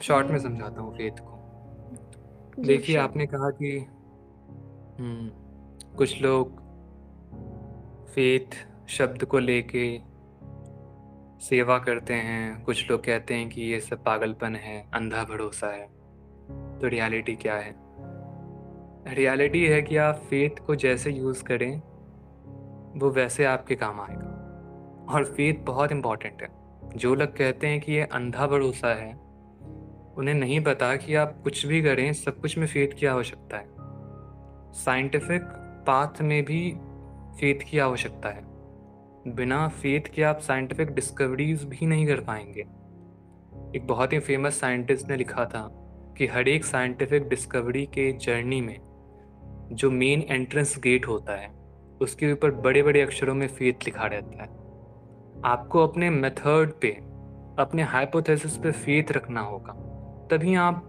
Short में ये समझाता हूँ फेथ को। जी देखिए, श्योर। आपने कहा कि कुछ लोग फेथ शब्द को लेके सेवा करते हैं, कुछ लोग कहते हैं कि ये सब पागलपन है, अंधा भरोसा है। तो रियलिटी क्या है? रियलिटी है कि आप फेथ को जैसे यूज़ करें, वो वैसे आपके काम आएगा। और फेथ बहुत इम्पॉर्टेंट है। जो लोग कहते हैं कि ये अंधा भरोसा है, उन्हें नहीं पता कि आप कुछ भी करें, सब कुछ में फेथ की आवश्यकता है। साइंटिफिक पाथ में भी फेथ की आवश्यकता है। बिना फेथ के आप साइंटिफिक डिस्कवरीज भी नहीं कर पाएंगे। एक बहुत ही फेमस साइंटिस्ट ने लिखा था कि हर एक साइंटिफिक डिस्कवरी के जर्नी में जो मेन एंट्रेंस गेट होता है, उसके ऊपर बड़े बड़े अक्षरों में फेथ लिखा रहता है। आपको अपने मेथड पे, अपने हाइपोथेसिस पे फेथ रखना होगा, तभी आप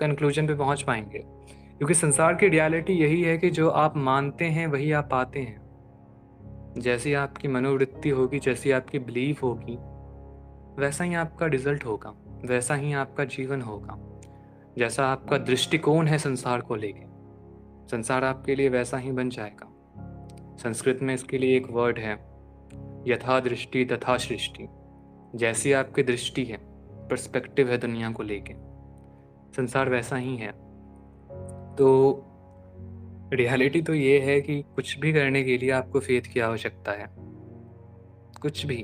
कंक्लूजन पे पहुंच पाएंगे। क्योंकि संसार की रियलिटी यही है कि जो आप मानते हैं वही आप पाते हैं। जैसी आपकी मनोवृत्ति होगी, जैसी आपकी बिलीफ होगी, वैसा ही आपका रिजल्ट होगा, वैसा ही आपका जीवन होगा। जैसा आपका दृष्टिकोण है संसार को लेके, संसार आपके लिए वैसा ही बन जाएगा। संस्कृत में इसके लिए एक वर्ड है, यथा दृष्टि तथा सृष्टि। जैसी आपकी दृष्टि है, पर्सपेक्टिव है दुनिया को लेके, संसार वैसा ही है। तो रियलिटी तो ये है कि कुछ भी करने के लिए आपको फेथ की आवश्यकता है। कुछ भी,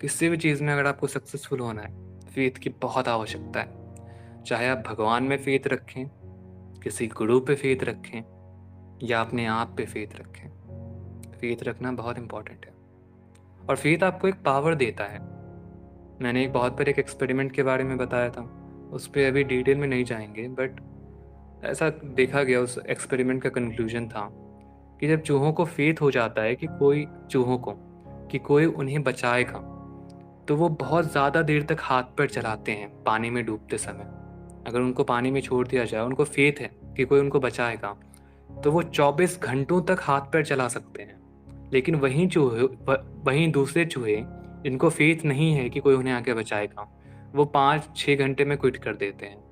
किसी भी चीज़ में अगर आपको सक्सेसफुल होना है, फेथ की बहुत आवश्यकता है। चाहे आप भगवान में फेथ रखें, किसी गुरु पे फेथ रखें, या अपने आप पे फेथ रखें, फेथ रखना बहुत इंपॉर्टेंट है। और फेथ आपको एक पावर देता है। मैंने एक बहुत बड़े एक एक्सपेरिमेंट के बारे में बताया था, उस पर अभी डिटेल में नहीं जाएंगे, बट ऐसा देखा गया, उस एक्सपेरिमेंट का कंक्लूजन था कि जब चूहों को फेथ हो जाता है कि कोई, चूहों को, कि कोई उन्हें बचाएगा, तो वो बहुत ज़्यादा देर तक हाथ पैर चलाते हैं पानी में डूबते समय। अगर उनको पानी में छोड़ दिया जाए, उनको फेथ है कि कोई उनको बचाएगा, तो वो 24 घंटों तक हाथ पैर चला सकते हैं। लेकिन वहीं दूसरे चूहे, जिनको फेथ नहीं है कि कोई उन्हें आके बचाएगा, वो 5-6 घंटे में क्विट कर देते हैं।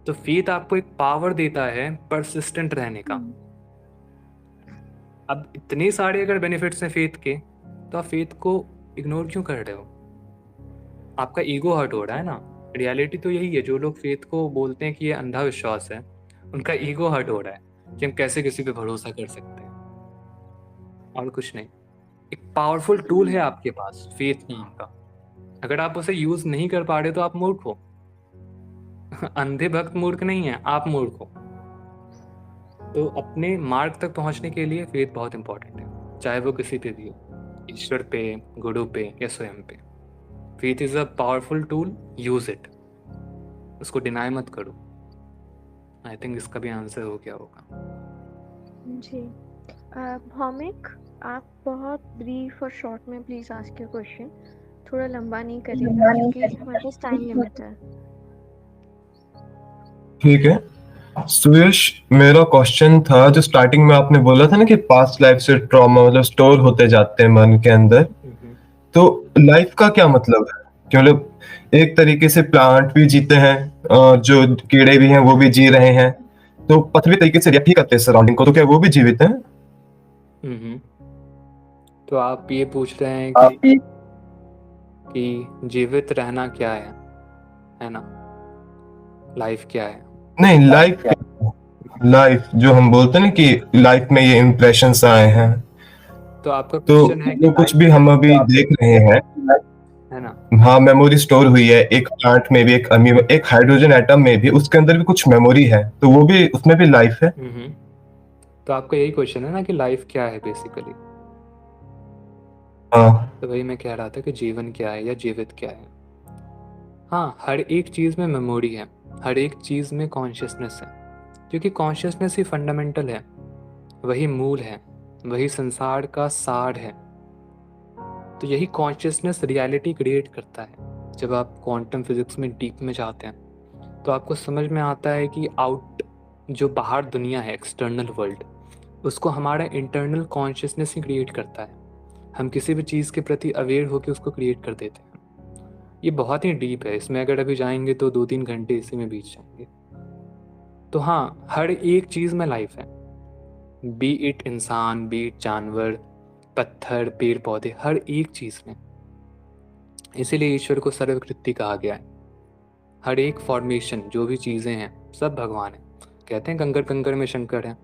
तो फेथ आपको एक पावर देता है परसिस्टेंट रहने का। अब इतने सारे अगर बेनिफिट्स हैं फेथ के, तो आप फेथ को इग्नोर क्यों कर रहे हो? आपका ईगो हर्ट हो रहा है ना। रियलिटी तो यही है, जो लोग फेथ को बोलते हैं कि ये अंधा विश्वास है, उनका ईगो हर्ट हो रहा है कि हम कैसे किसी पे भरोसा कर सकते हैं, और कुछ नहीं। एक पावरफुल टूल है आपके पास, फेथ नाम का। अगर आप उसे यूज नहीं कर पा रहे तो आप मूर्ख हो। अंधे भक्त मूर्ख नहीं है, आप मूर्ख हो। तो अपने मार्ग तक पहुंचने के लिए फेथ बहुत इंपॉर्टेंट है, चाहे वो किसी पे भी हो, ईश्वर पे, गुरु पे, या स्वयं पे। Faith is a powerful tool, use it, उसको डिनाई मत करो। आई थिंक इसका भी आंसर हो गया होगा। जी भौमिक, आप बहुत ब्रीफ और शॉर्ट में प्लीज आस्क योर क्वेश्चन। थोड़ा लंबा नहीं करिएगा क्योंकि हमारे पास टाइम लिमिट है। ठीक है। सुयश, मेरा क्वेश्चन था, जो स्टार्टिंग में आपने बोला था ना कि पास्ट लाइफ से ट्रॉमा मतलब स्टोर होते जाते हैं मन के अंदर, तो लाइफ का क्या मतलब है? कि मतलब एक तरीके से प्लांट भी जीते हैं, जो कीड़े भी हैं वो भी जी रहे हैं, तो पृथ्वी तरीके से रिएक्ट ही करते हैं सराउंडिंग को, तो क्या वो भी जीवित हैं? हम्म तो आप ये पूछ रहे हैं आप ही कि जीवित रहना क्या है ना? लाइफ क्या है? नहीं, लाइफ, लाइफ जो हम बोलते हैं ना कि लाइफ में ये इम्प्रेशंस आए हैं, तो आपका तो क्वेश्चन है कि जो कुछ लाइफ भी क्या हम है अभी देख रहे हैं, है ना? हाँ, मेमोरी स्टोर हुई है एक प्लांट में भी, एक अमीबा, एक हाइड्रोजन एटम में भी, उसके अंदर भी कुछ मेमोरी है, तो वो भी, उसमें भी लाइफ है। तो आपका यही क्वेश्चन है ना कि लाइफ क्या है बेसिकली। हाँ। तो वही मैं कह रहा था कि जीवन क्या है या जीवित क्या है। हाँ, हर एक चीज़ में मेमोरी है, हर एक चीज़ में कॉन्शियसनेस है, क्योंकि कॉन्शियसनेस ही फंडामेंटल है, वही मूल है, वही संसार का सार है। तो यही कॉन्शियसनेस रियलिटी क्रिएट करता है। जब आप क्वांटम फिजिक्स में डीप में जाते हैं, तो आपको समझ में आता है कि जो बाहर दुनिया है, एक्सटर्नल वर्ल्ड, उसको हमारा इंटरनल कॉन्शियसनेस ही क्रिएट करता है। हम किसी भी चीज़ के प्रति अवेयर होकर उसको क्रिएट कर देते हैं। ये बहुत ही डीप है, इसमें अगर अभी जाएंगे तो 2-3 घंटे इसी में बीत जाएंगे। तो हाँ, हर एक चीज़ में लाइफ है, बी इट इंसान, बी इट जानवर, पत्थर, पेड़ पौधे, हर एक चीज़ में। इसीलिए ईश्वर को सर्वकृति कहा गया है। हर एक फॉर्मेशन, जो भी चीज़ें हैं, सब भगवान है। कहते हैं कंकर कंकर में शंकर है।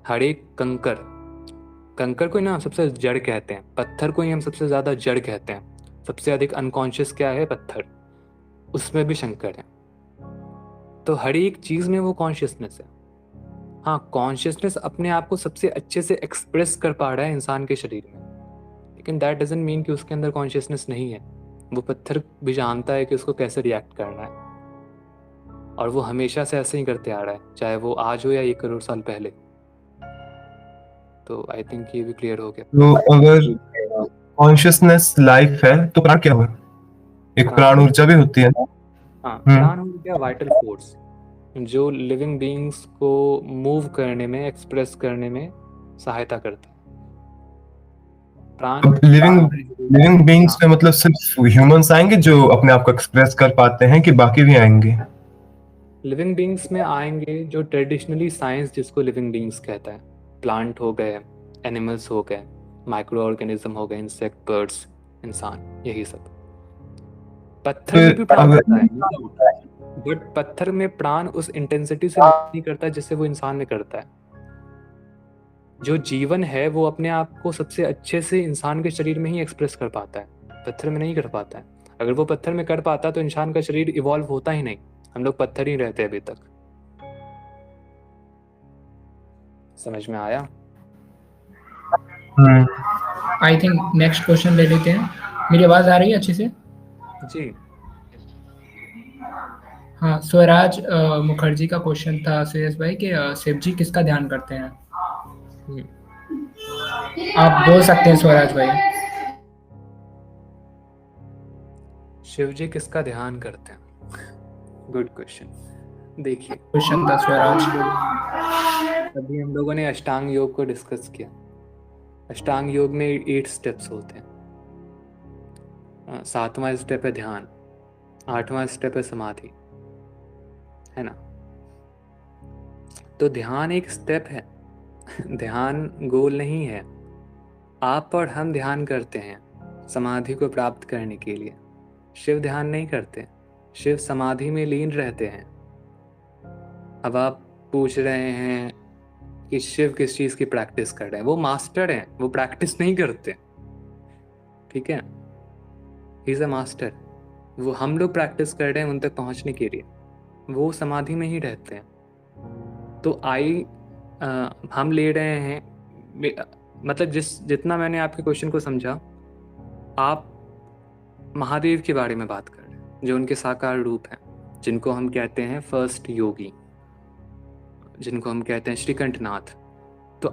हर एक कंकर को ही ना सबसे जड़ कहते हैं, पत्थर को ही हम सबसे ज़्यादा जड़ कहते हैं। सबसे अधिक अनकॉन्शियस क्या है? पत्थर, उसमें भी शंकर है। तो हर एक चीज़ में वो कॉन्शियसनेस है। हाँ, कॉन्शियसनेस अपने आप को सबसे अच्छे से एक्सप्रेस कर पा रहा है इंसान के शरीर में, लेकिन दैट डजंट मीन कि उसके अंदर कॉन्शियसनेस नहीं है। वो पत्थर भी जानता है कि उसको कैसे रिएक्ट करना है, और वो हमेशा से ऐसे ही करते आ रहा है, चाहे वो आज हो या 1 करोड़ साल पहले। तो आई थिंक ये भी क्लियर हो गया। तो अगर कॉन्शियसनेस लाइफ है तो प्राण क्या हुआ? एक प्राण ऊर्जा भी होती है ना? हाँ, प्राण ऊर्जा वाइटल फोर्स जो लिविंग बीइंग्स को मूव करने में, एक्सप्रेस करने में सहायता करता है। प्राण लिविंग बीइंग्स में मतलब सिर्फ ह्यूमंस आएंगे जो अपने आप को एक्सप्रेस कर पाते हैं, कि बाकी भी आएंगे? लिविंग बीइंग्स में आएंगे जो ट्रेडिशनली साइंस जिसको लिविंग बीइंग्स कहता है। प्लांट हो गए, एनिमल्स हो गए, माइक्रो ऑर्गेनिज्म हो गए, इंसेक्ट, बर्ड्स, इंसान, यही सब। पत्थर में भी प्राण होता है, बट पत्थर में प्राण उस इंटेंसिटी से नहीं करता जैसे वो इंसान में करता है। जो जीवन है वो अपने आप को सबसे अच्छे से इंसान के शरीर में ही एक्सप्रेस कर पाता है, पत्थर में नहीं कर पाता है। अगर वो पत्थर में कर पाता तो इंसान का शरीर इवॉल्व होता ही नहीं, हम लोग पत्थर ही रहते अभी तक। समझ में आया? आई थिंक नेक्स्ट क्वेश्चन ले लेते हैं। मेरी आवाज आ रही है अच्छे से? जी हाँ, स्वराज मुखर्जी का क्वेश्चन था सुयश भाई कि शिव जी किसका ध्यान करते हैं? आप बोल सकते हैं स्वराज भाई। शिव जी किसका ध्यान करते हैं? Good question. देखिए, क्वेश्चन था स्वराज। अभी हम लोगों ने अष्टांग योग को डिस्कस किया। अष्टांग योग में 8 स्टेप्स होते हैं। 7वां स्टेप है ध्यान, 8वां स्टेप है समाधि, है ना? तो ध्यान एक स्टेप है, ध्यान गोल नहीं है। आप और हम ध्यान करते हैं समाधि को प्राप्त करने के लिए। शिव ध्यान नहीं करते, शिव समाधि में लीन रहते हैं। अब आप पूछ रहे हैं कि शिव किस चीज़ की प्रैक्टिस कर रहे हैं? वो मास्टर हैं, वो प्रैक्टिस नहीं करते, ठीक है? He is a master. वो हम लोग प्रैक्टिस कर रहे हैं उन तक पहुंचने के लिए, वो समाधि में ही रहते हैं। तो हम ले रहे हैं, मतलब जितना मैंने आपके क्वेश्चन को समझा, आप महादेव के बारे में बात कर रहे हैं, जो उनके साकार रूप हैं, जिनको हम कहते हैं फर्स्ट योगी, जिनको हम कहते हैं श्रीकंठनाथ। तो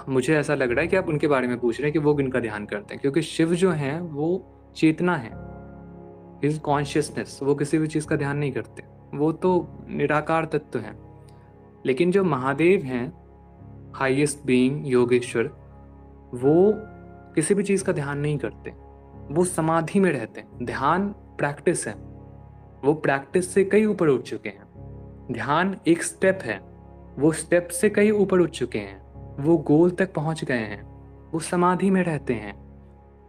मुझे ऐसा लग रहा है कि आप उनके बारे में पूछ रहे हैं कि वो किनका ध्यान करते हैं, क्योंकि शिव जो हैं वो चेतना है, इज कॉन्शियसनेस। वो किसी भी चीज़ का ध्यान नहीं करते, वो तो निराकार तत्व हैं। लेकिन जो महादेव हैं, हाईएस्ट बीइंग, योगेश्वर, वो किसी भी चीज़ का ध्यान नहीं करते, वो समाधि में रहते हैं। ध्यान प्रैक्टिस है, वो प्रैक्टिस से कई ऊपर उठ चुके हैं। ध्यान एक स्टेप है, वो स्टेप से कई ऊपर उठ चुके हैं, वो गोल तक पहुंच गए हैं। वो समाधि में रहते हैं,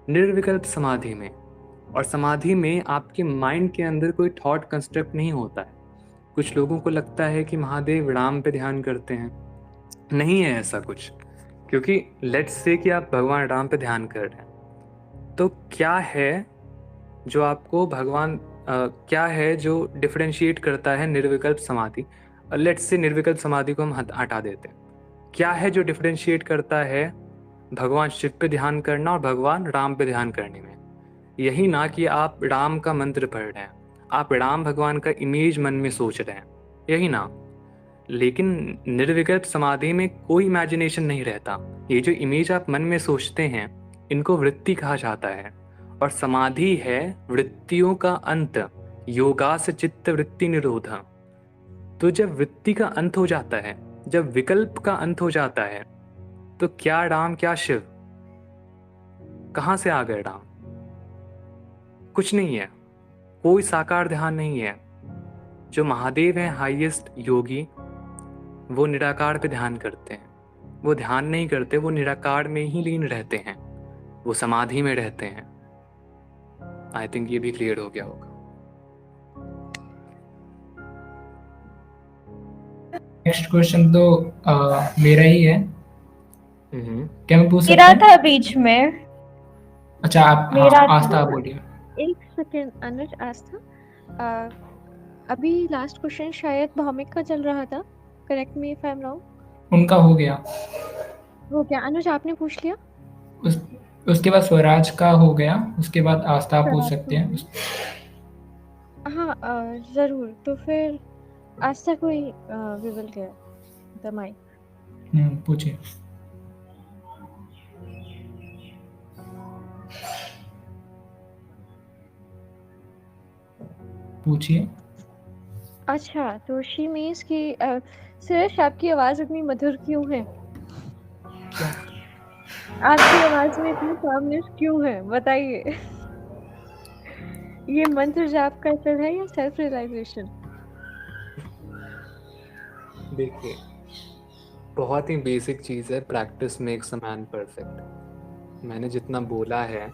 निर्विकल्प समाधि में। और समाधि में आपके माइंड के अंदर कोई थॉट कंस्ट्रक्ट नहीं होता है। कुछ लोगों को लगता है कि महादेव राम पे ध्यान करते हैं, नहीं है ऐसा कुछ। क्योंकि लेट्स से कि आप भगवान राम पे ध्यान कर रहे हैं, तो क्या है जो आपको क्या है जो डिफरेंशिएट करता है निर्विकल्प समाधि? लेट्स से निर्विकल्प समाधि को हम हटा देते हैं। क्या है जो डिफरेंशिएट करता है भगवान शिव पे ध्यान करना और भगवान राम पे ध्यान करने में? यही ना कि आप राम का मंत्र पढ़ रहे हैं, आप राम भगवान का इमेज मन में सोच रहे हैं, यही ना। लेकिन निर्विकल्प समाधि में कोई इमेजिनेशन नहीं रहता। ये जो इमेज आप मन में सोचते हैं, इनको वृत्ति कहा जाता है। और समाधि है वृत्तियों का अंत, योगा से चित्त वृत्ति निरोध। तो जब वृत्ति का अंत हो जाता है, जब विकल्प का अंत हो जाता है, तो क्या राम क्या शिव? कहाँ से आ गए राम? कुछ नहीं है, कोई साकार ध्यान नहीं है। जो महादेव हैं हाईएस्ट योगी, वो निराकार पे ध्यान करते हैं। वो ध्यान नहीं करते, वो निराकार में ही लीन रहते हैं, वो समाधि में रहते हैं। आई थिंक ये भी क्लियर हो गया होगा। नेक्स्ट क्वेश्चन तो मेरा ही है। क्या मैं पूछ सकता मेरा हूँ? था बीच में। अच्छा आप, मेरा हाँ था। आस्था आप बोलिए। एक सेकेंड अनुज, आस्था, अभी लास्ट क्वेश्चन शायद भौमिक का चल रहा था, correct me if I am wrong. उनका हो गया। हो गया अनुज, आपने पूछ लिया? उसके बाद स्वराज का हो गया, उसके बाद आस्था आप पूछ सकते हैं। हाँ जरूर, तो फिर आस्था को ही we will get the mic. पूछिए। पूछिए। अच्छा, तो शी मीन्स कि सुरेश आपकी आवाज इतनी मधुर क्यों है? आपकी आवाज में इतनी कामनेस क्यों है, बताइए। ये मंत्र जाप का असर है या सेल्फ रियलाइजेशन? देखिए, बहुत ही बेसिक चीज़ है, practice makes a man perfect. मैंने जितना बोला है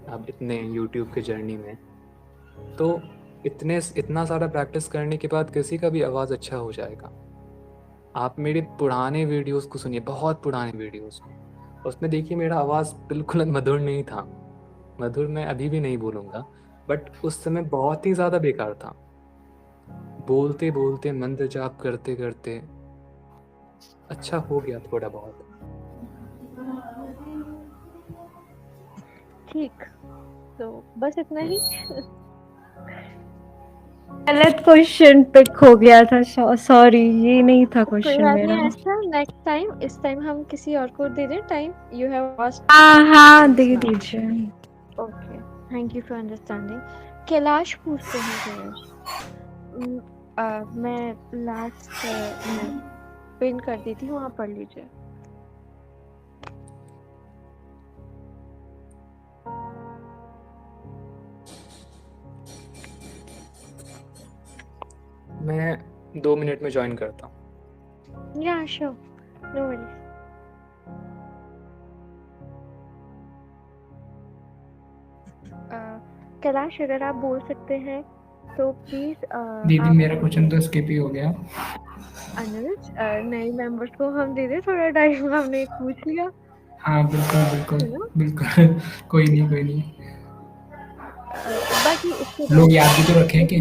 अब इतने यूट्यूब के जर्नी में, तो इतना सारा प्रैक्टिस करने के बाद किसी का भी आवाज़ अच्छा हो जाएगा। आप मेरे पुराने वीडियोस को सुनिए, बहुत पुराने वीडियोस, उसमें देखिए मेरा आवाज़ बिल्कुल मधुर नहीं था। मधुर मैं अभी भी नहीं बोलूँगा, बट उस समय बहुत ही ज़्यादा बेकार था। बोलते बोलते मंत्र जाप करते करते अच्छा हो गया थोड़ा बहुत। ठीक, तो बस इतना ही। गलत क्वेश्चन पिक हो गया था, सॉरी, ये नहीं था क्वेश्चन मेरा। ऐसा नेक्स्ट टाइम, इस टाइम हम किसी और को दे दें टाइम। You have asked. हाँ दे दीजिए। Okay, thank you for understanding. Kailash पूछते हैं कैलाश। मैं लास्ट में पिन कर दी थी, वहाँ पढ़ लीजिए। मैं 2 मिनट में ज्वाइन करता हूँ। या श्योर, नो वरीज। कैलाश अगर आप बोल सकते हैं तो प्लीज। दीदी मेरा क्वेश्चन तो स्किप ही हो गया। अनुज, नए मेंबर्स को हम दे दें थोड़ा टाइम, हमने एक पूछ लिया। हाँ बिल्कुल बिल्कुल बिल्कुल। कोई नहीं। बाकी इसके लोग याद भी तो रखे हैं कि।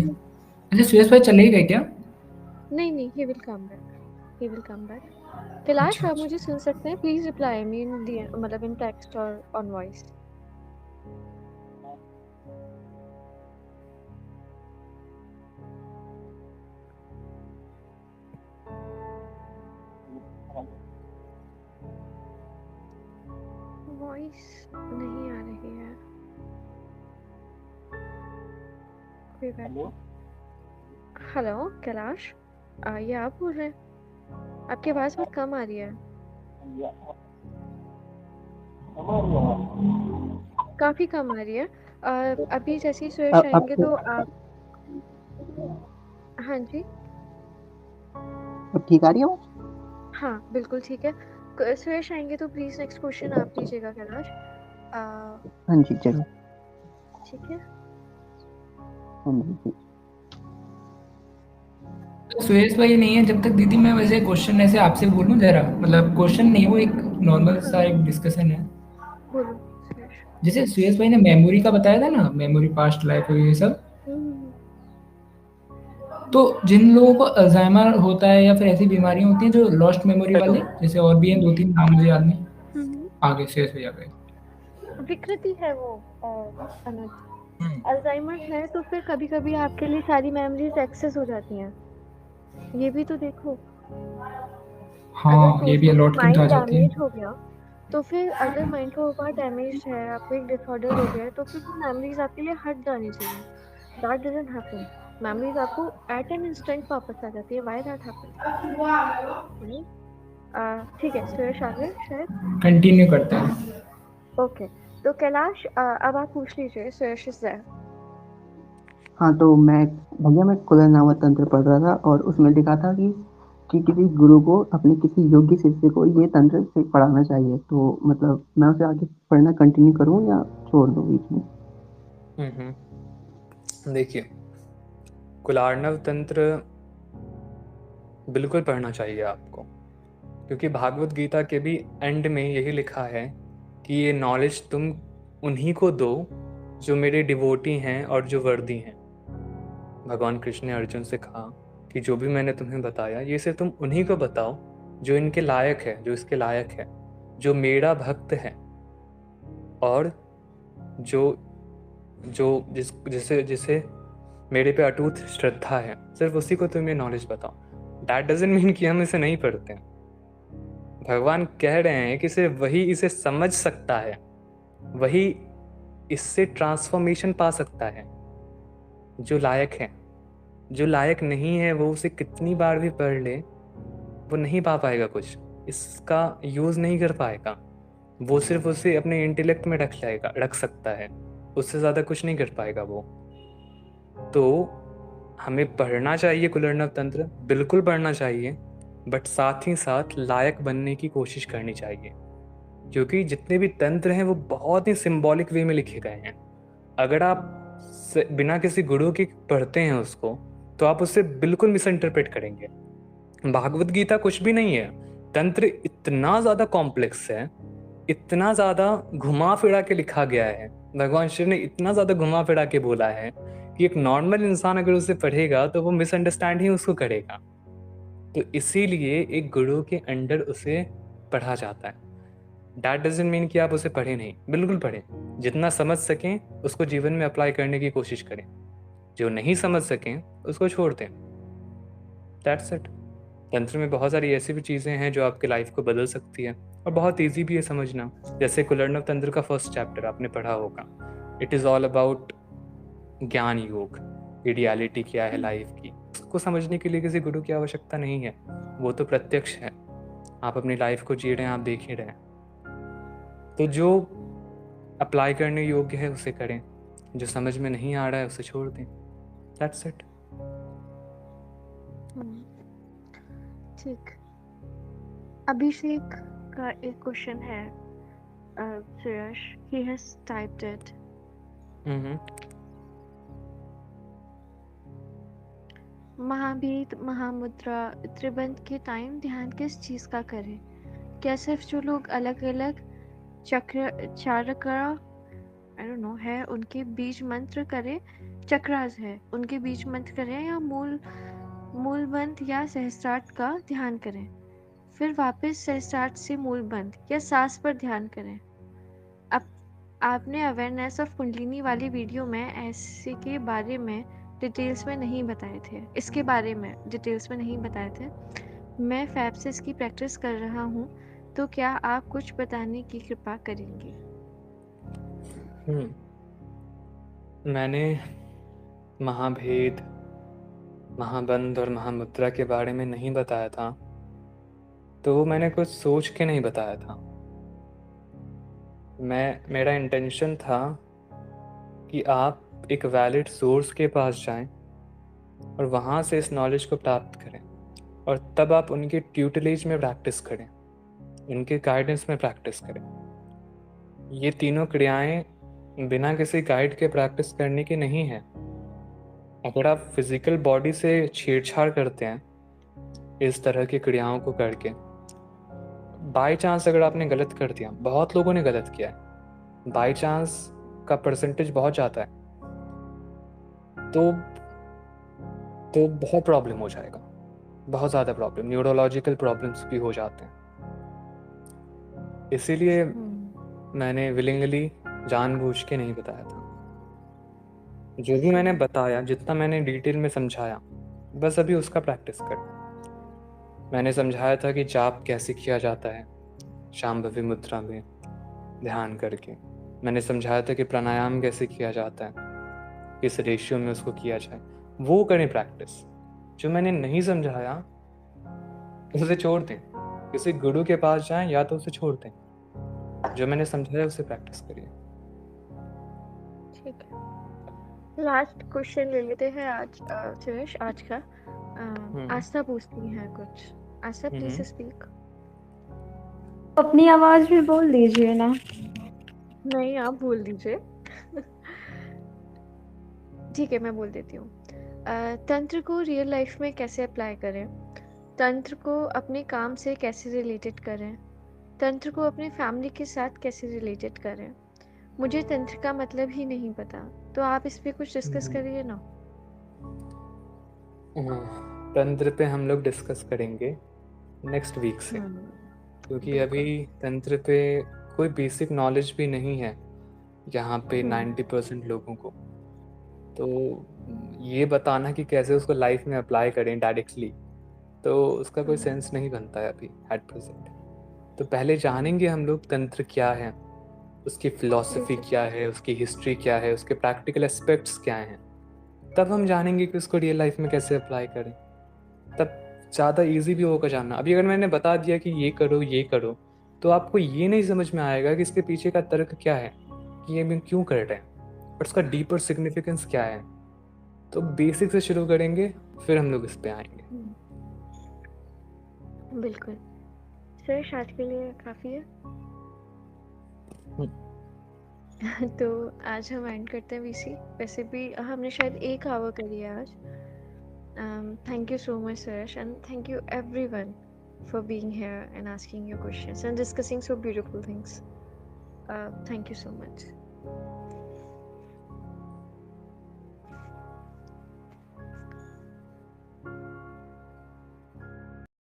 अच्छा सुरेश भाई चले ही गए क्या? नहीं, he will come back। Kailash आप मुझे सुन सकते हैं? प्लीज रिप्लाई मी इन दी, मतलब इन टेक्स्ट और ऑन वॉइस। वॉइस नहीं आ रही है। कोई बात। हेलो कैलाश, ये आप बोल रहे हैं? आपकी आवाज बहुत कम आ रही है। काफी कम आ रही है। अभी जैसे ही सुरेश आएंगे तो आप। हाँ जी, अब ठीक आ रही है? हाँ बिल्कुल ठीक है। सुरेश आएंगे तो प्लीज नेक्स्ट क्वेश्चन आप लीजिएगा कैलाश। हाँ जी जरूर। ठीक है। हाँ जी। सुरेश भाई नहीं है जब तक दीदी, मैं वैसे क्वेश्चन ऐसे आपसे बोलूं जरा, मतलब क्वेश्चन नहीं, वो एक नॉर्मल सा एक डिस्कशन है। बोलो सुरेश। जैसे सुरेश भाई ने मेमोरी का बताया था ना, मेमोरी पास्ट लाइफ और ये सब, तो जिन लोगों को अल्जाइमर होता है या फिर ऐसी बीमारियां होती हैं जो लॉस्ट मेमोरी वाले, जैसे और भी हैं 2-3 नाम मुझे याद नहीं, आगे सुरेश भाई आ गए। विकृति है वो अनुज। अल्जाइमर है तो फिर कभी कभी आपके लिए सारी मेमोरीज एक्सेस हो जाती हैं, ये भी तो देखो। हाँ ये भी अलॉट किन आ जाती है। हो गया तो फिर अगर माइंड का ऊपर डैमेज है, आपको एक डिसऑर्डर हो गया है, तो फिर मेमोरीज आपके लिए हट जानी चाहिए। That doesn't happen. मेमोरीज आपको एट एन इंस्टेंट वापस आ जाती है। Why that happen? ठीक है सुरेश, आगे शायद कंटिन्यू करते हैं। ओके, तो कैलाश अब आप पूछ लीजिए। Suresh is there. हाँ, तो मैं कुलरनामा तंत्र पढ़ रहा था और उसमें लिखा था कि किसी गुरु को अपने किसी योग्य शिष्य को ये तंत्र से पढ़ाना चाहिए, तो मतलब मैं उसे आगे पढ़ना कंटिन्यू करूँ या छोड़ दूँ बीच में? देखिए, कुलार्णव तंत्र बिल्कुल पढ़ना चाहिए आपको, क्योंकि भागवत गीता के भी एंड में यही लिखा है कि ये नॉलेज तुम उन्हीं को दो जो मेरे डिवोटी हैं और जो वर्दी हैं। भगवान कृष्ण ने अर्जुन से कहा कि जो भी मैंने तुम्हें बताया ये सिर्फ तुम उन्हीं को बताओ जो इनके लायक है, जो इसके लायक है, जो मेरा भक्त है और जो जो जिस जिसे जिसे मेरे पे अटूट श्रद्धा है, सिर्फ उसी को तुम ये नॉलेज बताओ। दैट डजंट मीन कि हम इसे नहीं पढ़ते। भगवान कह रहे हैं कि सिर्फ वही इसे समझ सकता है, वही इससे ट्रांसफॉर्मेशन पा सकता है जो लायक है। जो लायक नहीं है वो उसे कितनी बार भी पढ़ ले वो नहीं पा पाएगा, कुछ इसका यूज़ नहीं कर पाएगा। वो सिर्फ उसे अपने इंटेलेक्ट में रख सकता है, उससे ज़्यादा कुछ नहीं कर पाएगा वो। तो हमें पढ़ना चाहिए कुलर्णव तंत्र, बिल्कुल पढ़ना चाहिए, बट साथ ही साथ लायक बनने की कोशिश करनी चाहिए, क्योंकि जितने भी तंत्र हैं वो बहुत ही सिंबॉलिक वे में लिखे गए हैं। अगर आप बिना किसी गुरु के पढ़ते हैं उसको, तो आप उससे बिल्कुल मिस इंटरप्रेट करेंगे। भागवत गीता कुछ भी नहीं है, तंत्र इतना ज़्यादा कॉम्प्लेक्स है, इतना ज़्यादा घुमा फिरा के लिखा गया है, भगवान शिव ने इतना ज़्यादा घुमा फिरा के बोला है कि एक नॉर्मल इंसान अगर उसे पढ़ेगा तो वो मिसअंडरस्टैंड ही उसको करेगा। तो इसीलिए एक गुरु के अंडर उसे पढ़ा जाता है। दैट डजंट मीन कि आप उसे पढ़ें नहीं, बिल्कुल पढ़ें, जितना समझ सकें उसको जीवन में अप्लाई करने की कोशिश करें, जो नहीं समझ सकें उसको छोड़ दें। That's it. तंत्र में बहुत सारी ऐसी भी चीज़ें हैं जो आपके लाइफ को बदल सकती है और बहुत ईजी भी है समझना। जैसे कुलर्णव तंत्र का फर्स्ट चैप्टर आपने पढ़ा होगा, इट इज़ ऑल अबाउट ज्ञान योग, आइडियलिटी क्या है लाइफ की। उसको समझने के लिए किसी गुरु की आवश्यकता नहीं है, वो तो प्रत्यक्ष है। आप अपनी लाइफ को जी रहे हैं, आप देख ही रहे हैं। तो जो अप्लाई करने योग्य है उसे करें, जो समझ में नहीं आ रहा है उसे छोड़ दें। That's it. ठीक। अभिषेक का एक क्वेश्चन है, सुयश, he has typed it. महाभेद, Mahamudra, त्रिबंध के टाइम ध्यान किस चीज का करें? क्या सिर्फ जो लोग अलग अलग चारका आई डोंट नो है उनके बीज मंत्र करें, चक्रास है उनके बीज मंत्र करें, या मूल बंध या सहस्त्रार्थ का ध्यान करें, फिर वापस सहस्त्रार्थ से मूल बंध या सांस पर ध्यान करें? अब आपने अवेयरनेस ऑफ कुंडलिनी वाली वीडियो में ऐसे के बारे में डिटेल्स में नहीं बताए थे, इसके बारे में डिटेल्स में नहीं बताए थे। मैं फैब से इसकी प्रैक्टिस कर रहा हूँ, तो क्या आप कुछ बताने की कृपा करेंगे? मैंने महाभेद, महाबंध और महामुद्रा के बारे में नहीं बताया था, तो वो मैंने कुछ सोच के नहीं बताया था। मेरा इंटेंशन था कि आप एक वैलिड सोर्स के पास जाएं और वहाँ से इस नॉलेज को प्राप्त करें, और तब आप उनके ट्यूटलेज में प्रैक्टिस करें, उनके गाइडेंस में प्रैक्टिस करें। ये तीनों क्रियाएं बिना किसी गाइड के प्रैक्टिस करने की नहीं है। अगर आप फिजिकल बॉडी से छेड़छाड़ करते हैं इस तरह की क्रियाओं को करके, बाय चांस अगर आपने गलत कर दिया, बहुत लोगों ने गलत किया है, बाय चांस का परसेंटेज बहुत जाता है, तो बहुत प्रॉब्लम हो जाएगा, बहुत ज़्यादा प्रॉब्लम, न्यूरोलॉजिकल प्रॉब्लम्स भी हो जाते हैं। इसीलिए मैंने विलिंगली जानबूझ के नहीं बताया था। जो भी मैंने बताया, जितना मैंने डिटेल में समझाया, बस अभी उसका प्रैक्टिस कर। मैंने समझाया था कि जाप कैसे किया जाता है शांभवी मुद्रा में ध्यान करके। मैंने समझाया था कि प्राणायाम कैसे किया जाता है, किस रेशियो में उसको किया जाए, वो करें प्रैक्टिस। जो मैंने नहीं समझाया उसे छोड़ दें, किसी गुरु के पास जाएं या तो उसे छोड़ दें, जो मैंने समझाया उसे प्रैक्टिस करिए। ठीक है। लास्ट क्वेश्चन ले लेते हैं आज सुरेश आज का। आस्था पूछती है कुछ। आस्था प्लीज स्पीक। अपनी आवाज में बोल दीजिए ना। नहीं आप बोल दीजिए। ठीक है मैं बोल देती हूँ। तंत्र को रियल लाइफ में कैसे अप्लाई करें, तंत्र को अपने काम से कैसे रिलेटेड करें, तंत्र को अपने फैमिली के साथ कैसे रिलेटेड करें। मुझे तंत्र का मतलब ही नहीं पता, तो आप इस पे कुछ डिस्कस करिए ना। तंत्र पे हम लोग डिस्कस करेंगे नेक्स्ट वीक से, क्योंकि अभी तंत्र पे कोई बेसिक नॉलेज भी नहीं है यहाँ पे 90% लोगों को। तो ये बताना कि कैसे उसको लाइफ में अप्लाई करें डायरेक्टली, तो उसका कोई सेंस नहीं बनता है अभी एट प्रेजेंट। तो पहले जानेंगे हम लोग तंत्र क्या है, उसकी फिलॉसफी क्या है, उसकी हिस्ट्री क्या है, उसके प्रैक्टिकल एस्पेक्ट्स क्या हैं, तब हम जानेंगे कि उसको रियल लाइफ में कैसे अप्लाई करें। तब ज़्यादा इजी भी होगा जानना। अभी अगर मैंने बता दिया कि ये करो, तो आपको ये नहीं समझ में आएगा कि इसके पीछे का तर्क क्या है, कि ये हम क्यों कर रहे हैं, और उसका डीपर सिग्निफिकेंस क्या है। तो बेसिक से शुरू करेंगे, फिर हम लोग इस पे आएंगे। बिल्कुल सर, आज के लिए काफ़ी है। तो आज हम एंड करते हैं वीसी। वैसे भी हमने शायद 1 आवर करी है आज। Thank you so much Suresh, and thank you everyone for being here and asking your questions and discussing so beautiful things. Thank you so much.